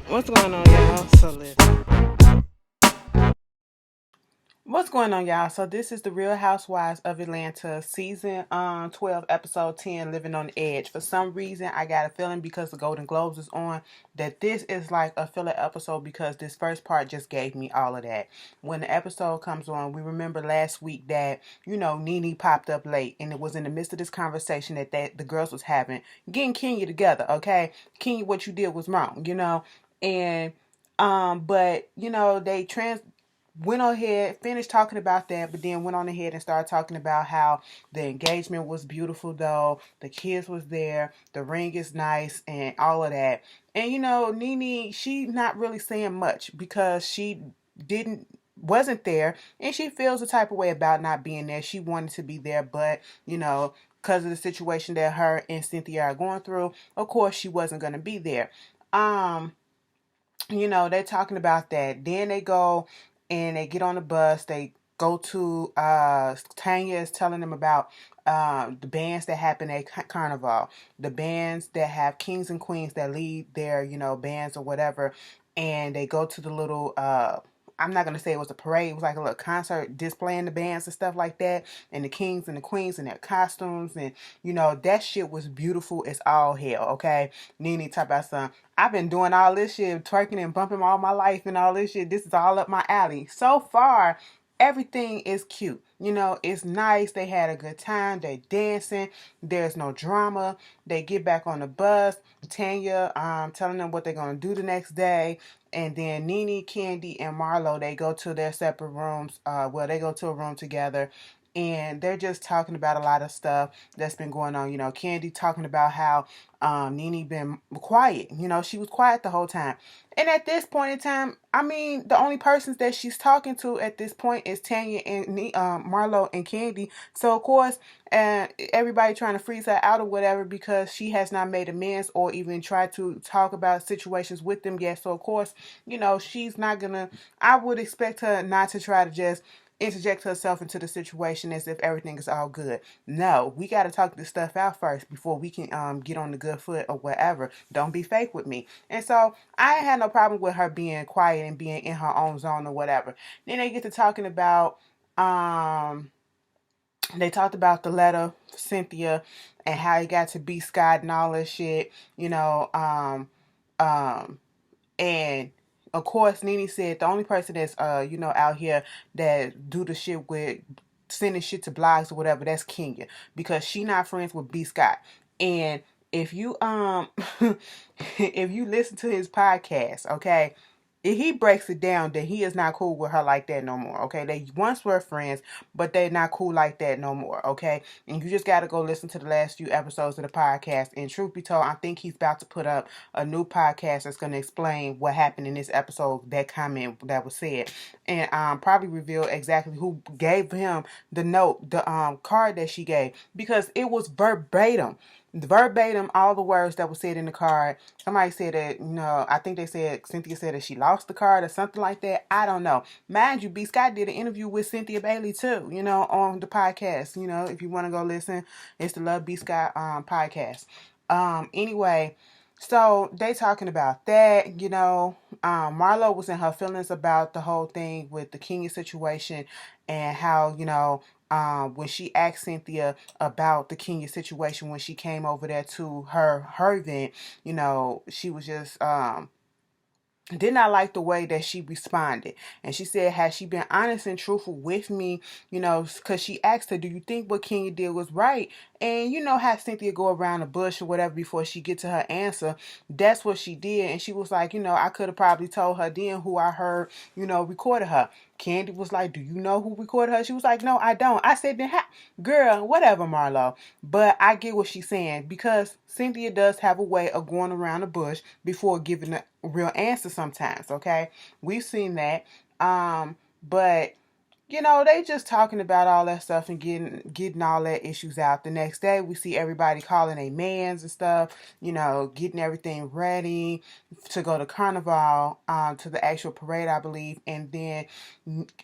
What's going on, y'all? So listen. What's going on, y'all? So this is the Real Housewives of Atlanta, season 12, episode 10, Living on the Edge. For some reason, I got a feeling because the Golden Globes is on that this is like a filler episode because this first part just gave me all of that. When the episode comes on, we remember last week that, Nene popped up late and it was in the midst of this conversation that the girls was having, getting Kenya together, okay? Kenya, what you did was wrong, and but they went ahead, finished talking about that, but then went on ahead and started talking about how the engagement was beautiful, though the kids was there, the ring is nice, and all of that. And Nene, she not really saying much because she didn't wasn't there, and she feels the type of way about not being there. She wanted to be there, but because of the situation that her and Cynthia are going through, of course she wasn't going to be there. Um, they're talking about that. Then they go and they get on the bus. They go to Tanya is telling them about the bands that happen at Carnival, the bands that have kings and queens that lead their bands or whatever, and they go to the little I'm not gonna say it was a parade. It was like a little concert displaying the bands and stuff like that, and the kings and the queens in their costumes, and that shit was beautiful as all hell. Okay, Nene talk about some. I've been doing all this shit, twerking and bumping all my life and all this shit. This is all up my alley. So far, everything is cute. It's nice. They had a good time. They dancing. There's no drama. They get back on the bus. Tanya telling them what they're gonna do the next day. And then Nene, Candy, and Marlo, they go to their separate rooms. They go to a room together. And they're just talking about a lot of stuff that's been going on. Candy talking about how Nene been quiet. She was quiet the whole time. And at this point in time, I mean, the only persons that she's talking to at this point is Tanya and Marlo and Candy. So of course, everybody trying to freeze her out or whatever because she has not made amends or even tried to talk about situations with them yet. So of course, she's not gonna. I would expect her not to try to just interject herself into the situation as if everything is all good. No, we got to talk this stuff out first before we can get on the good foot or whatever. Don't be fake with me. And so I had no problem with her being quiet and being in her own zone or whatever. Then they get to talking about they talked about the letter Cynthia and how he got to be Scott and all that shit, and of course, Nene said the only person that's out here that do the shit with sending shit to blogs or whatever, that's Kenya, because she not friends with B Scott. And if you if you listen to his podcast, okay, he breaks it down that he is not cool with her like that no more. Okay, they once were friends, but they're not cool like that no more. Okay, and you just got to go listen to the last few episodes of the podcast. And truth be told, I think he's about to put up a new podcast that's going to explain what happened in this episode, that comment that was said, and probably reveal exactly who gave him the note, the card that she gave, because it was verbatim all the words that were said in the card. Somebody said that, I think they said Cynthia said that she lost the card or something like that. I don't know. Mind you, B Scott did an interview with Cynthia Bailey too, on the podcast. If you want to go listen, it's the Love B Scott podcast. Anyway, so they talking about that, Marlo was in her feelings about the whole thing with the Kenya situation and how, when she asked Cynthia about the Kenya situation when she came over there to her event, she was just did not like the way that she responded. And she said, has she been honest and truthful with me? Because she asked her, do you think what Kenya did was right? And how Cynthia go around the bush or whatever before she get to her answer. That's what she did. And she was like, I could have probably told her then who I heard, recorded her. Candy was like, do you know who recorded her? She was like, no, I don't. I said, then girl, whatever, Marlo. But I get what she's saying, because Cynthia does have a way of going around the bush before giving a real answer sometimes, okay? We've seen that. But they just talking about all that stuff and getting all that issues out. The next day, we see everybody calling their mans and stuff, getting everything ready to go to Carnival, to the actual parade, I believe. And then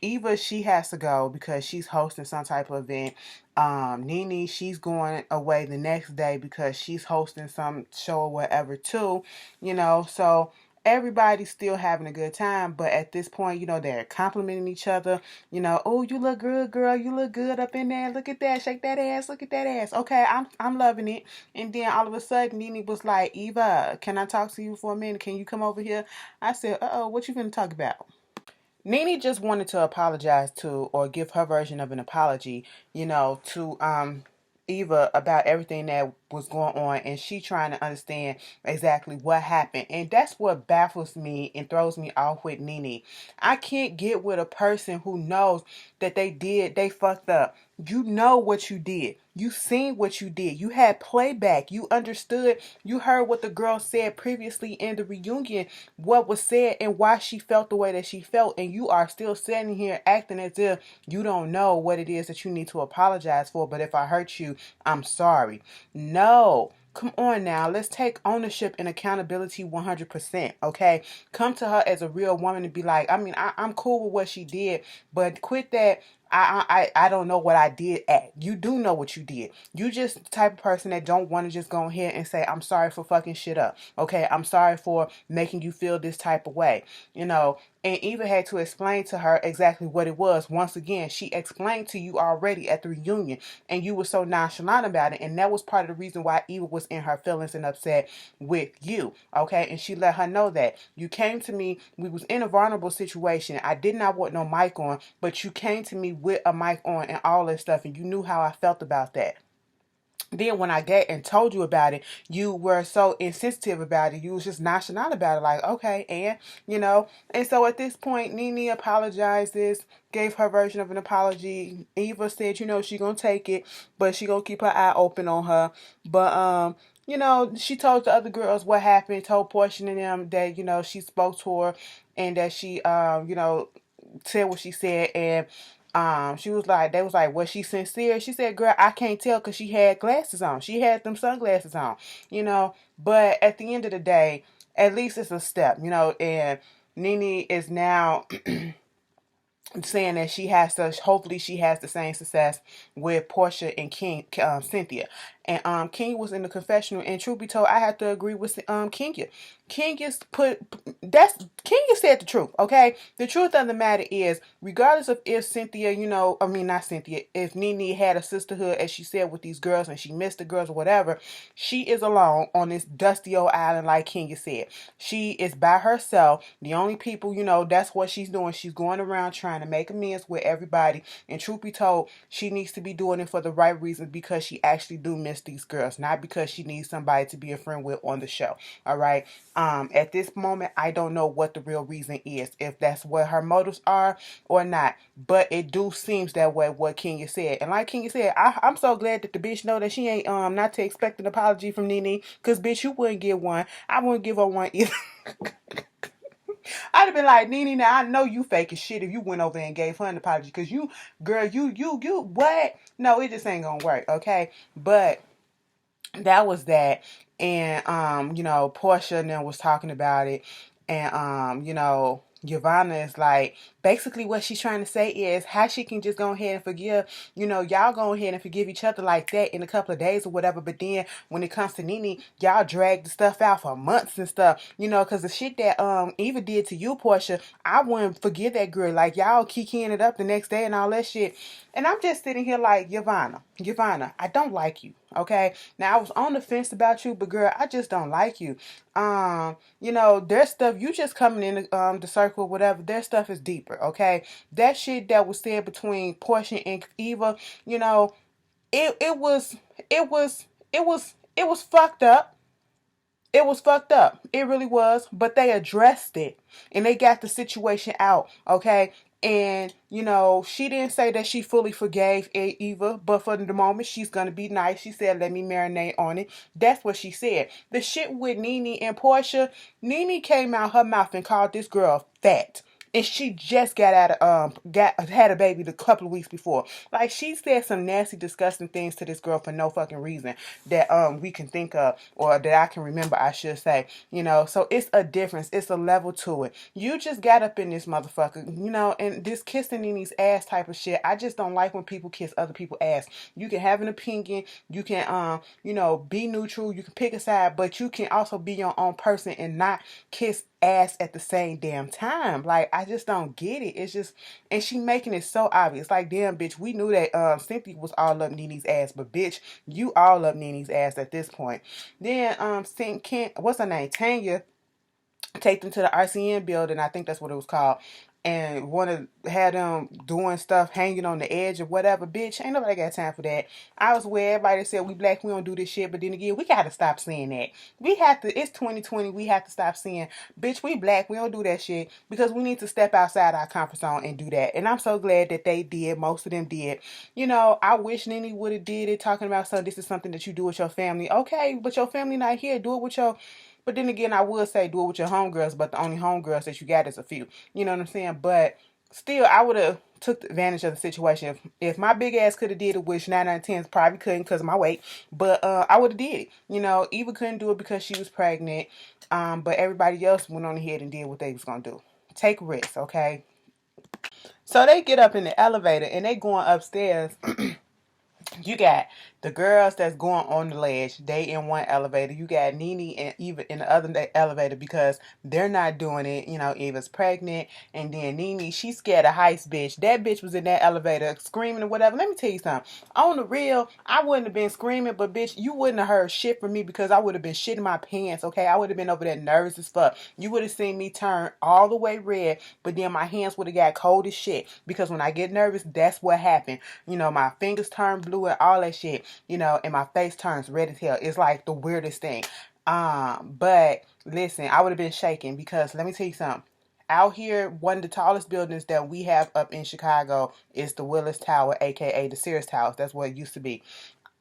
Eva, she has to go because she's hosting some type of event. Nene, she's going away the next day because she's hosting some show or whatever too, so everybody's still having a good time, but at this point, they're complimenting each other. Oh, you look good, girl. You look good up in there. Look at that. Shake that ass. Look at that ass. Okay, I'm loving it. And then all of a sudden, Nene was like, Eva, can I talk to you for a minute? Can you come over here? I said, uh-oh, what you gonna talk about? Nene just wanted to apologize to, or give her version of an apology, to Eva about everything that was going on, and she trying to understand exactly what happened. And that's what baffles me and throws me off with Nene. I can't get with a person who knows that they fucked up. You know what you did. You seen what you did. You had playback. You understood. You heard what the girl said previously in the reunion, what was said and why she felt the way that she felt. And you are still sitting here acting as if you don't know what it is that you need to apologize for. But if I hurt you, I'm sorry. No. Come on now. Let's take ownership and accountability 100%. Okay. Come to her as a real woman and be like, I'm cool with what she did, but quit that. I don't know what I did at. You do know what you did. You just the type of person that don't want to just go ahead and say, I'm sorry for fucking shit up. Okay. I'm sorry for making you feel this type of way. And Eva had to explain to her exactly what it was. Once again, she explained to you already at the reunion, and you were so nonchalant about it. And that was part of the reason why Eva was in her feelings and upset with you. Okay. And she let her know that you came to me. We was in a vulnerable situation. I did not want no mic on, but you came to me with a mic on and all that stuff. And you knew how I felt about that. Then when I get and told you about it, you were so insensitive about it. You was just nonchalant about it, like, okay, and so at this point, Nene apologizes, gave her version of an apology. Eva said, she gonna take it, but she gonna keep her eye open on her. But she told the other girls what happened, told Portia and them that, she spoke to her and that she said what she said, and she was like, they was like, was she sincere? She said, girl, I can't tell because she had glasses on. She had them sunglasses on, but at the end of the day, at least it's a step, and Nene is now saying that hopefully she has the same success with Portia and Cynthia. And King was in the confessional, and truth be told, I have to agree with Kenya. Kenya said the truth, okay? The truth of the matter is, regardless of if Cynthia, not Cynthia, if Nene had a sisterhood, as she said, with these girls, and she missed the girls or whatever, she is alone on this dusty old island, like Kenya said. She is by herself. The only people, that's what she's doing. She's going around trying to make amends with everybody, and truth be told, she needs to be doing it for the right reasons, because she actually do miss these girls, not because she needs somebody to be a friend with on the show. All right. At this moment, I don't know what the real reason is, if that's what her motives are or not, but it do seems that way, what Kenya said. And like Kenya said, I'm so glad that the bitch know that she ain't not to expect an apology from Nene, because bitch, you wouldn't get one. I wouldn't give her one either. I'd have been like, Nene, now I know you fake as shit if you went over and gave her an apology, because you, girl, you, what? No, it just ain't gonna work, okay? But that was that. And Portia and them was talking about it, and Yvonne is like, basically what she's trying to say is how she can just go ahead and forgive, y'all go ahead and forgive each other like that in a couple of days or whatever, but then when it comes to Nene, y'all drag the stuff out for months and stuff, because the shit that Eva did to you, Portia, I wouldn't forgive that girl. Like, y'all kikiing it up the next day and all that shit. And I'm just sitting here like, Yvonne, I don't like you, okay? Now, I was on the fence about you, but girl, I just don't like you. There's stuff, you just coming in the circle, whatever, their stuff is deeper, okay? That shit that was said between Portia and Eva, it was fucked up. It was fucked up. It really was. But they addressed it. And they got the situation out. Okay? And, she didn't say that she fully forgave Eva. But for the moment, she's going to be nice. She said, let me marinate on it. That's what she said. The shit with Nene and Portia, Nene came out her mouth and called this girl fat. And she just got out of had a baby a couple of weeks before. Like, she said some nasty, disgusting things to this girl for no fucking reason that we can think of, or that I can remember, I should say. So it's a difference. It's a level to it. You just got up in this motherfucker, and this kissing Nene's ass type of shit. I just don't like when people kiss other people's ass. You can have an opinion. You can be neutral. You can pick a side, but you can also be your own person and not kiss ass at the same damn time. Like, I just don't get it. It's just, and she making it so obvious. Like, damn, bitch, we knew that Cynthia was all up Nene's ass, but bitch, you all up Nene's ass at this point. Then Saint Kent, what's her name? Tanya, take them to the RCN building, I think that's what it was called, and want to have them doing stuff, hanging on the edge or whatever. Bitch, ain't nobody got time for that. I was where everybody said we black, we don't do this shit, but then again, we gotta stop saying that. We have to, it's 2020, we have to stop saying, bitch, we black, we don't do that shit, because we need to step outside our comfort zone and do that. And I'm so glad that they did, most of them did. You know, I wish Nene would have did it, talking about, so this is something that you do with your family. Okay, but your family not here, do it with your, but then again, I would say do it with your homegirls, but the only homegirls that you got is a few. You know what I'm saying? But still, I would have took advantage of the situation. If my big ass could have did it, which 9 out of 10 probably couldn't because of my weight, but I would have did it. You know, Eva couldn't do it because she was pregnant, but everybody else went on ahead and did what they was going to do. Take risks, okay? So they get up in the elevator and they going upstairs. You got the girls that's going on the ledge. They in one elevator. You got Nene and Eva in the other elevator because they're not doing it. You know, Eva's pregnant. And then Nene, she's scared of heights, bitch. That bitch was in that elevator screaming or whatever. Let me tell you something. On the real, I wouldn't have been screaming, but bitch, you wouldn't have heard shit from me because I would have been shitting my pants, okay? I would have been over there nervous as fuck. You would have seen me turn all the way red, but then my hands would have got cold as shit because when I get nervous, that's what happened. You know, my fingers turn blue and all that shit, you know, and my face turns red as hell. It's like the weirdest thing. But listen, I would have been shaking because let me tell you something. Out here, one of the tallest buildings that we have up in Chicago is the Willis Tower, aka the Sears Tower. That's what it used to be.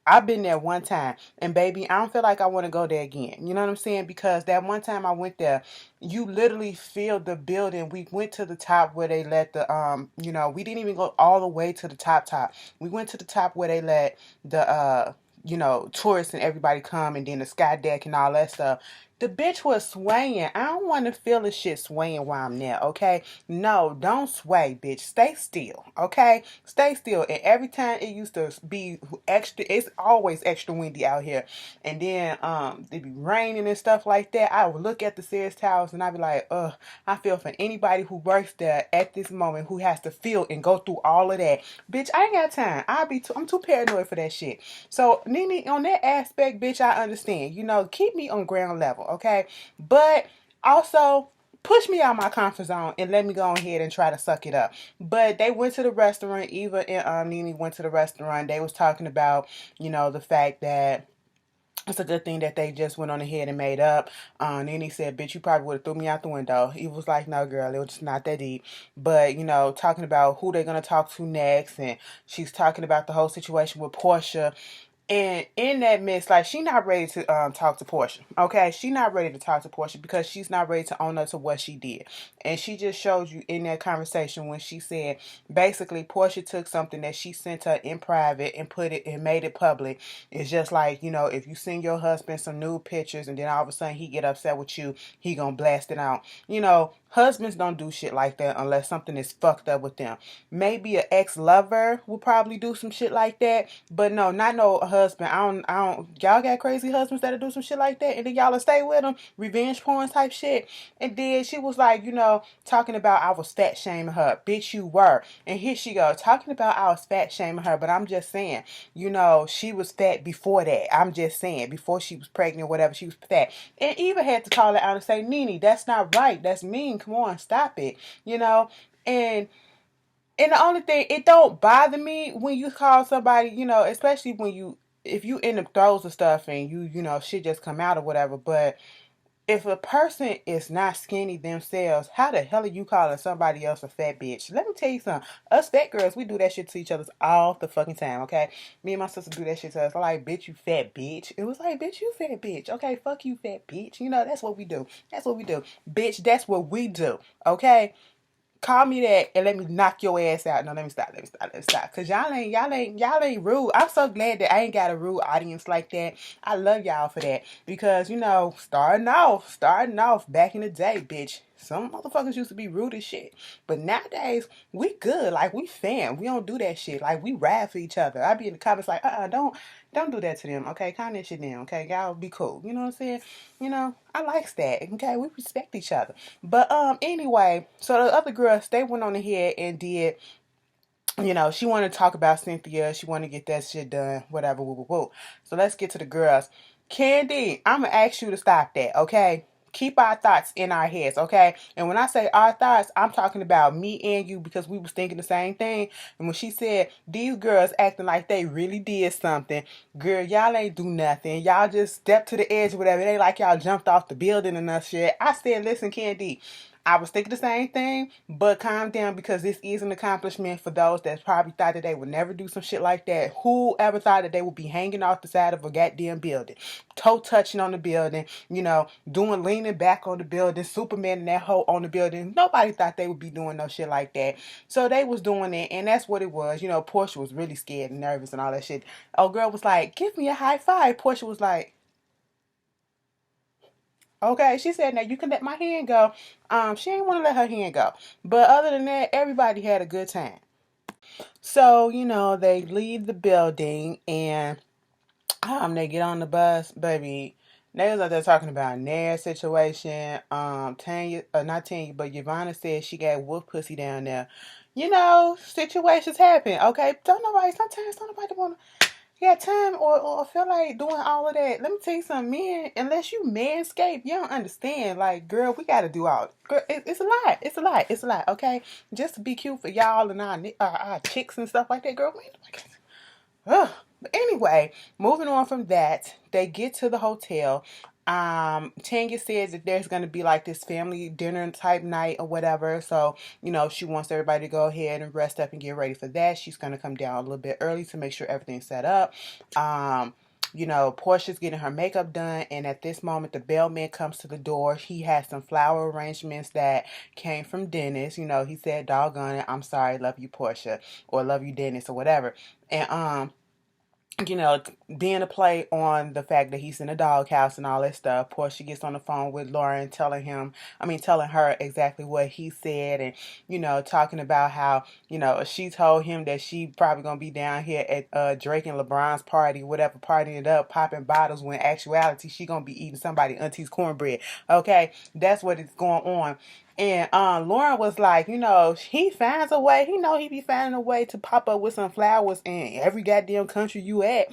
I've been there one time, and baby, I don't feel like I want to go there again. You know what I'm saying? Because that one time I went there, you literally feel the building. We went to the top where they let the you know, we didn't even go all the way to the top. We went to the top where they let the you know, tourists and everybody come, and then the sky deck and all that stuff. The bitch was swaying. I don't want to feel the shit swaying while I'm there, okay? No, don't sway, bitch. Stay still, okay? Stay still. And every time it used to be extra, it's always extra windy out here. And then it be raining and stuff like that. I would look at the Sears Towers and I'd be like, ugh, I feel for anybody who works there at this moment who has to feel and go through all of that. Bitch, I ain't got time. I'm too paranoid for that shit. So, Nene, on that aspect, bitch, I understand. You know, keep me on ground level, okay? But also push me out my comfort zone and let me go ahead and try to suck it up. But they went to the restaurant. Eva and Nene went to the restaurant. They was talking about, you know, the fact that it's a good thing that they just went on ahead and made up. Nene said, bitch, you probably would have threw me out the window. He was like, no, girl, it was just not that deep. But, you know, talking about who they're going to talk to next. And she's talking about the whole situation with Portia. And in that midst, like, she not ready to talk to Portia, okay? She not ready to talk to Portia because she's not ready to own up to what she did. And she just showed you in that conversation when she said, basically, Portia took something that she sent her in private and put it and made it public. It's just like, you know, if you send your husband some nude pictures and then all of a sudden he get upset with you, he gonna blast it out. You know, husbands don't do shit like that unless something is fucked up with them. Maybe an ex-lover will probably do some shit like that, but no, not no husband. I don't. Y'all got crazy husbands that'll do some shit like that, and then y'all will stay with them, revenge porn type shit. And then she was like, you know, talking about I was fat shaming her. Bitch, you were. And here she go, talking about I was fat shaming her, but I'm just saying, you know, she was fat before that. I'm just saying, before she was pregnant or whatever, she was fat. And Eva had to call it out and say, Nene, that's not right. That's mean. Come on, stop it. You know, and the only thing, it don't bother me when you call somebody, you know, especially when if you in the throes of stuff and you know, shit just come out or whatever. But if a person is not skinny themselves, how the hell are you calling somebody else a fat bitch? Let me tell you something. Us fat girls, we do that shit to each other all the fucking time, okay? Me and my sister do that shit to us. I'm like, bitch, you fat bitch. It was like, bitch, you fat bitch. Okay, fuck you, fat bitch. You know, that's what we do. That's what we do. Bitch, that's what we do, okay? Call me that and let me knock your ass out. No, let me stop. Cause y'all ain't rude. I'm so glad that I ain't got a rude audience like that. I love y'all for that. Because, you know, starting off back in the day, bitch, some motherfuckers used to be rude as shit. But nowadays, we good. Like, we fam. We don't do that shit. Like, we ride for each other. I be in the comments like, don't. Don't do that to them, okay? Calm that shit down, okay? Y'all be cool. You know what I'm saying? I likes that, okay? We respect each other. But anyway, so the other girls, they went on ahead and did, she wanted to talk about Cynthia. She wanted to get that shit done, whatever, woo, woo, woo. So let's get to the girls. Candy, I'm going to ask you to stop that, okay? Keep our thoughts in our heads, okay? And when I say our thoughts, I'm talking about me and you because we was thinking the same thing. And when she said, these girls acting like they really did something, girl, y'all ain't do nothing. Y'all just stepped to the edge or whatever. They like y'all jumped off the building and that shit. I said, listen, Candy, I was thinking the same thing, but calm down because this is an accomplishment for those that probably thought that they would never do some shit like that. Who ever thought that they would be hanging off the side of a goddamn building, toe touching on the building, doing leaning back on the building, Superman and that hoe on the building. Nobody thought they would be doing no shit like that. So they was doing it, and that's what it was. Portia was really scared and nervous and all that shit. Oh, girl was like, give me a high five. Portia was like, okay, she said, now you can let my hand go. She ain't want to let her hand go. But other than that, everybody had a good time. So, they leave the building and they get on the bus, baby. They was out there talking about Nair's situation. Tanya, not Tanya, but Yvonne said she got wolf pussy down there. Situations happen, okay? Sometimes don't nobody want to time or feel like doing all of that. Let me tell you something, men, unless you manscape, you don't understand. Like, girl, we got to do all. Girl, it's a lot. It's a lot. It's a lot, okay? Just to be cute for y'all and our chicks and stuff like that, girl. Ugh. But anyway, moving on from that, they get to the hotel. Tanya says that there's going to be like this family dinner type night or whatever. So, she wants everybody to go ahead and rest up and get ready for that. She's going to come down a little bit early to make sure everything's set up. Portia's getting her makeup done, and at this moment, the bellman comes to the door. He has some flower arrangements that came from Dennis. He said, doggone it, I'm sorry, love you, Portia, or love you, Dennis, or whatever. And, being a play on the fact that he's in a doghouse and all that stuff. Portia gets on the phone with Lauren, telling her exactly what he said, and talking about how she told him that she probably gonna be down here at Drake and LeBron's party, whatever, partying it up, popping bottles, when in actuality she gonna be eating somebody auntie's cornbread. Okay, that's what is going on. And Lauren was like, he finds a way. He be finding a way to pop up with some flowers in every goddamn country you at,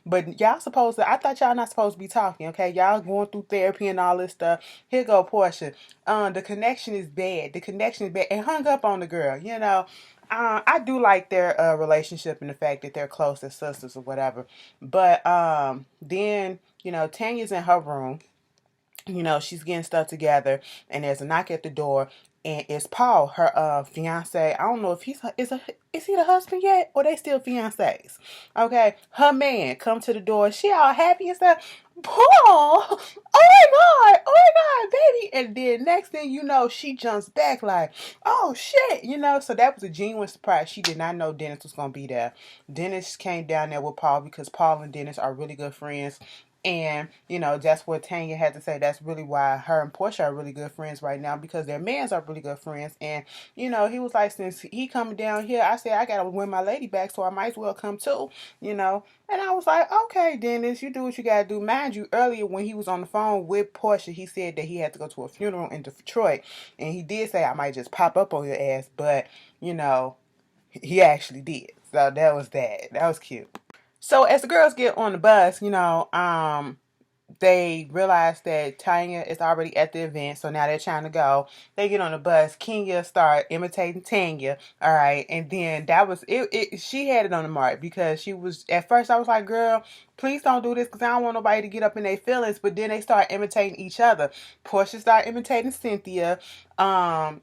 But y'all I thought y'all not supposed to be talking, okay? Y'all going through therapy and all this stuff. Here go Portia. The connection is bad. And hung up on the girl, I do like their relationship and the fact that they're close as sisters or whatever. But then, Tanya's in her room. She's getting stuff together, and there's a knock at the door, and it's Paul, her fiance. I don't know if is he the husband yet, or they still fiancés? Okay, her man come to the door. She all happy and stuff. Paul, oh my god, baby! And then next thing you know, she jumps back like, oh shit, So that was a genuine surprise. She did not know Dennis was gonna be there. Dennis came down there with Paul because Paul and Dennis are really good friends. And, that's what Tanya had to say. That's really why her and Portia are really good friends right now, because their mans are really good friends. And, he was like, since he coming down here, I said, I got to win my lady back, so I might as well come too, And I was like, okay, Dennis, you do what you got to do. Mind you, earlier when he was on the phone with Portia, he said that he had to go to a funeral in Detroit. And he did say, I might just pop up on your ass. But, he actually did. So that was that. That was cute. So as the girls get on the bus, they realize that Tanya is already at the event, so now they're trying to go. They get on the bus. Kenya start imitating Tanya, all right, and then that was it. She had it on the mark because she was at first. I was like, "Girl, please don't do this because I don't want nobody to get up in their feelings." But then they start imitating each other. Portia started imitating Cynthia. Eva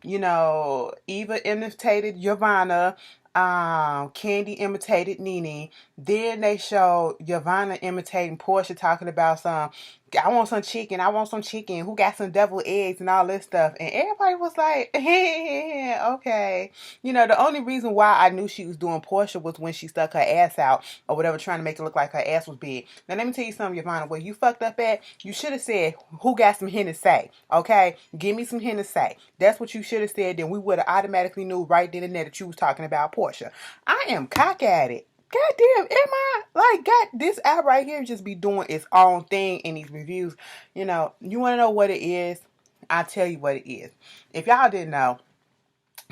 imitated Giovanna. Candy imitated Nene. Then they showed Giovanna imitating Portia, talking about I want some chicken. I want some chicken. Who got some deviled eggs and all this stuff? And everybody was like, okay. The only reason why I knew she was doing Portia was when she stuck her ass out or whatever, trying to make it look like her ass was big. Now, let me tell you something, Giovanna. Where you fucked up at, you should have said, who got some Hennessy? Okay? Give me some Hennessy. That's what you should have said. Then we would have automatically knew right then and there that you was talking about Portia. I am cock at it. goddamn, am I like God? This app right here just be doing its own thing in these reviews. You know, you want to know what it is? I'll tell you what it is. If y'all didn't know,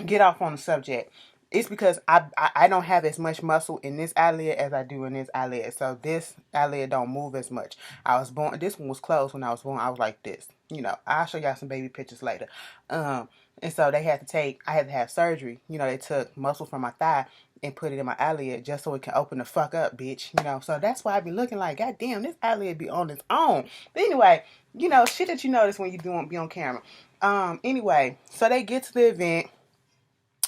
get off on the subject. It's because I don't have as much muscle in this eyelid as I do in this eyelid. So this eyelid don't move as much. I was born, this one was closed when I was born. I was like this. You know, I'll show y'all some baby pictures later. And so I had to have surgery. You know, they took muscle from my thigh and put it in my eyelid just so it can open the fuck up, bitch. You know, so that's why I be looking like, God damn, this eyelid be on its own. But anyway, you know, shit that you notice when you be on camera. Anyway, so they get to the event.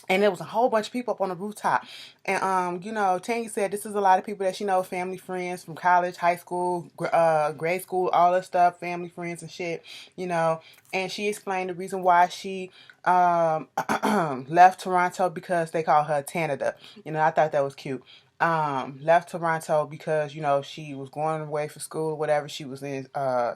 And there was a whole bunch of people up on the rooftop. And, you know, Tanya said this is a lot of people that she know, family, friends from college, high school, grade school, all that stuff, family, friends and shit, you know. And she explained the reason why she left Toronto because they call her Canada. You know, I thought that was cute. Left Toronto because, you know, she was going away for school or whatever. She was in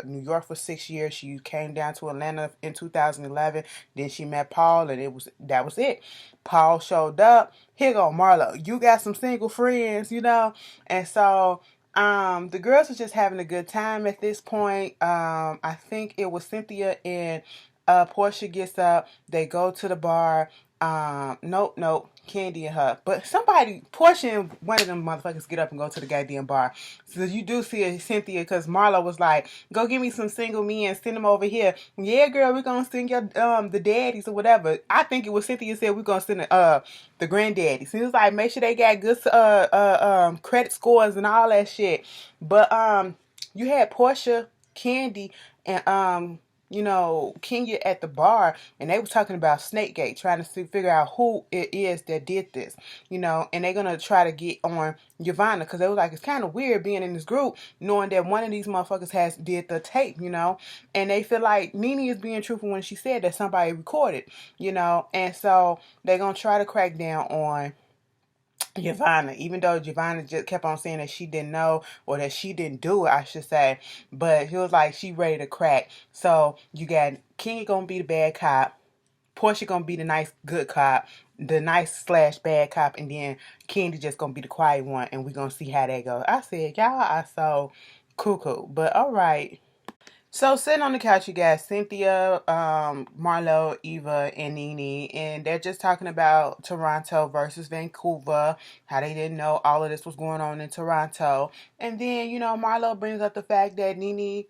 New York for 6 years. She came down to Atlanta in 2011. Then she met Paul, and that was it. Paul showed up. Here go Marlo. You got some single friends, you know? And so the girls were just having a good time at this point. I think it was Cynthia and Portia gets up. They go to the bar. Nope, Candy and her. But somebody, Portia and one of them motherfuckers get up and go to the goddamn bar. So you do see Cynthia, because Marlo was like, go give me some single men, send them over here. Yeah, girl, we're gonna send your the daddies or whatever. I think it was Cynthia said we're gonna send the granddaddies. He was like, make sure they got good credit scores and all that shit. But you had Portia, Candy, and you know, Kenya at the bar, and they was talking about Snakegate, trying to figure out who it is that did this, you know, and they're gonna try to get on Yvonne, because they was like, it's kind of weird being in this group knowing that one of these motherfuckers did the tape, you know, and they feel like Nene is being truthful when she said that somebody recorded, you know, and so they're gonna try to crack down on Giovanna, even though Giovanna just kept on saying that she didn't know, or that she didn't do it, I should say. But he was like, she ready to crack. So you got King gonna be the bad cop, Portia gonna be the nice good cop, the nice slash bad cop, and then Candy just gonna be the quiet one, and we gonna see how that goes. I said, y'all are so cuckoo, but all right. So sitting on the couch, you got Cynthia, Marlo, Eva, and Nene, and they're just talking about Toronto versus Vancouver, how they didn't know all of this was going on in Toronto. And then, you know, Marlo brings up the fact that Nene,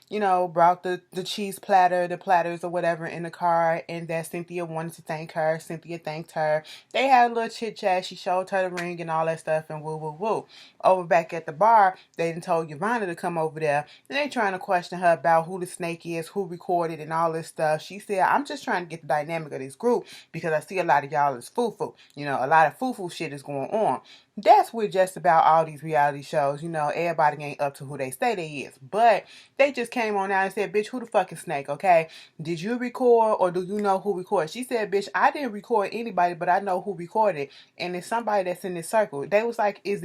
you know, brought the cheese platter, the platters or whatever in the car, and that Cynthia wanted to thank her. Cynthia thanked her. They had a little chit chat. She showed her the ring and all that stuff, and woo woo woo. Over back at the bar, they done told Yvonne to come over there, and they trying to question her about who the snake is, who recorded, and all this stuff. She said, I'm just trying to get the dynamic of this group, because I see a lot of y'all is foo-foo. You know, a lot of foo-foo shit is going on. That's with just about all these reality shows. You know, everybody ain't up to who they say they is. But they just came on out and said, bitch, who the fucking snake, okay? Did you record, or do you know who recorded? She said, bitch, I didn't record anybody, but I know who recorded. And it's somebody that's in this circle. They was like, is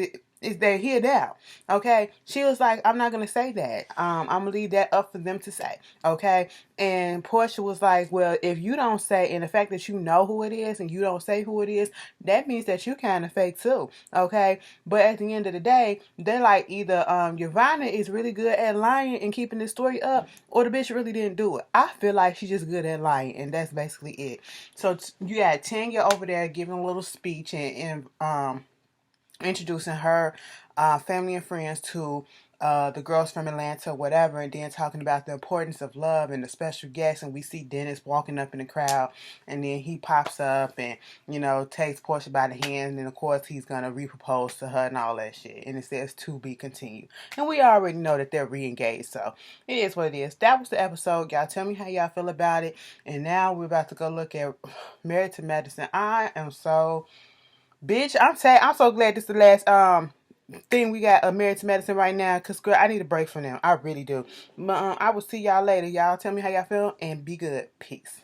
they here now? Okay. She was like, I'm not gonna say that. I'm gonna leave that up for them to say. Okay. And Portia was like, well, if you don't say, and the fact that you know who it is and you don't say who it is, that means that you kind of fake too. Okay. But at the end of the day, they're like, either Yvonne is really good at lying and keeping this story up, or the bitch really didn't do it. I feel like she's just good at lying, and that's basically it. So you got Tanya over there giving a little speech and introducing her family and friends to the girls from Atlanta, whatever, and then talking about the importance of love and the special guests. And we see Dennis walking up in the crowd, and then he pops up and, you know, takes Portia by the hand, and of course he's gonna repropose to her and all that shit. And it says to be continued. And we already know that they're re-engaged, so it is what it is. That was the episode. Y'all tell me how y'all feel about it. And now we're about to go look at Married to Medicine. I am so... Bitch, I'm so glad this is the last thing we got Married to Medicine right now, because girl, I need a break from them. I really do. But I will see y'all later. Y'all tell me how y'all feel, and be good. Peace.